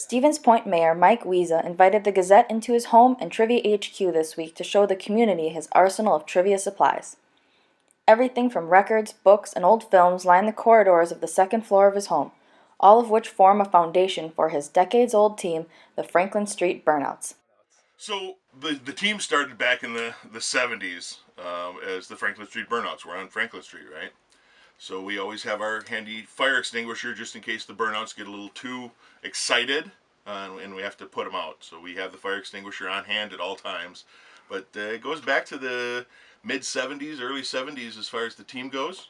Stevens Point Mayor Mike Wiza invited the Gazette into his home and Trivia HQ this week to show the community his arsenal of trivia supplies. Everything from records, books, and old films line the corridors of the second floor of his home, all of which form a foundation for his decades-old team, the Franklin Street Burnouts. So the team started back in the 70s as the Franklin Street Burnouts. We're on Franklin Street, right? So we always have our handy fire extinguisher just in case the burnouts get a little too excited and we have to put them out. So we have the fire extinguisher on hand at all times. But it goes back to the mid-70s, early 70s as far as the team goes.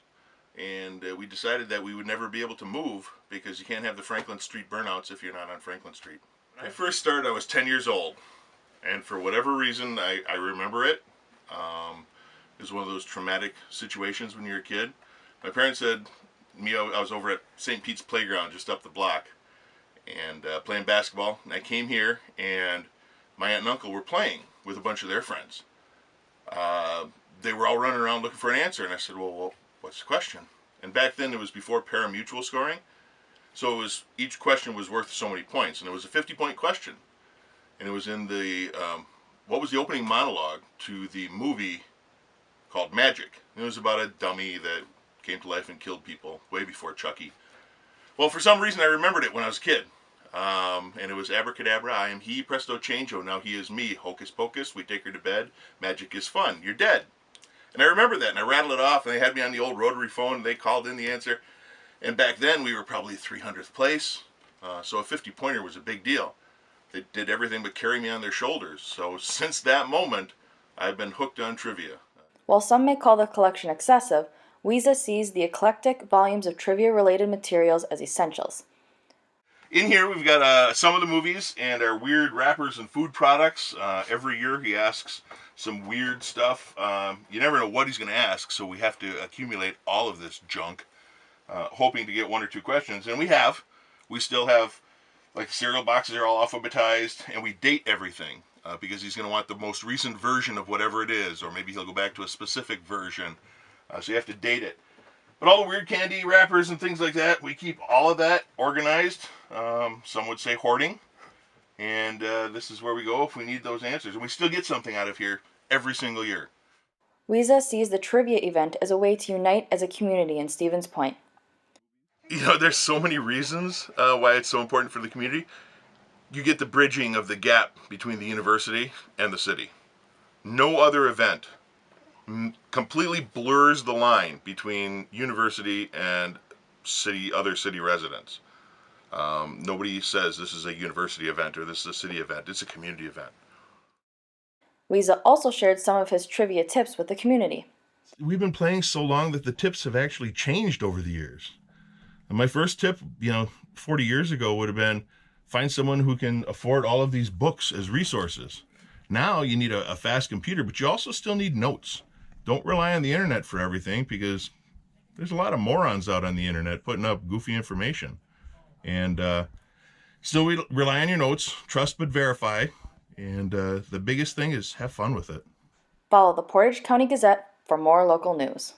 And we decided that we would never be able to move because you can't have the Franklin Street Burnouts if you're not on Franklin Street. When I first started, I was 10 years old. And for whatever reason, I remember it. It was one of those traumatic situations when you're a kid. My parents said, I was over at St. Pete's Playground just up the block and playing basketball. And I came here and my aunt and uncle were playing with a bunch of their friends. They were all running around looking for an answer. And I said, well, what's the question? And back then it was before pari-mutuel scoring. So it was, each question was worth so many points. And it was a 50-point question. And it was in the, what was the opening monologue to the movie called Magic. It was about a dummy that came to life and killed people way before Chucky. Well, for some reason I remembered it when I was a kid. And it was abracadabra, I am he, presto changeo, now he is me, hocus pocus, we take her to bed, magic is fun, you're dead. And I remember that, and I rattled it off, and they had me on the old rotary phone, and they called in the answer. And back then we were probably 300th place, so a 50-pointer was a big deal. They did everything but carry me on their shoulders. So since that moment, I've been hooked on trivia. While some may call the collection excessive, Wiza sees the eclectic volumes of trivia-related materials as essentials. In here we've got some of the movies and our weird wrappers and food products. Every year he asks some weird stuff. You never know what he's going to ask, so we have to accumulate all of this junk, hoping to get one or two questions. And we still have, like, the cereal boxes are all alphabetized, and we date everything because he's going to want the most recent version of whatever it is, or maybe he'll go back to a specific version. So you have to date it. But all the weird candy wrappers and things like that, we keep all of that organized. Some would say hoarding. And this is where we go if we need those answers. And we still get something out of here every single year. Wiza sees the trivia event as a way to unite as a community in Stevens Point. You know, there's so many reasons why it's so important for the community. You get the bridging of the gap between the university and the city. No other event completely blurs the line between university and other city residents. Nobody says this is a university event or this is a city event. It's a community event. Wiza also shared some of his trivia tips with the community. We've been playing so long that the tips have actually changed over the years. And my first tip, 40 years ago would have been find someone who can afford all of these books as resources. Now you need a fast computer, but you also still need notes. Don't rely on the internet for everything because there's a lot of morons out on the internet putting up goofy information. And still rely on your notes, trust but verify. And the biggest thing is have fun with it. Follow the Portage County Gazette for more local news.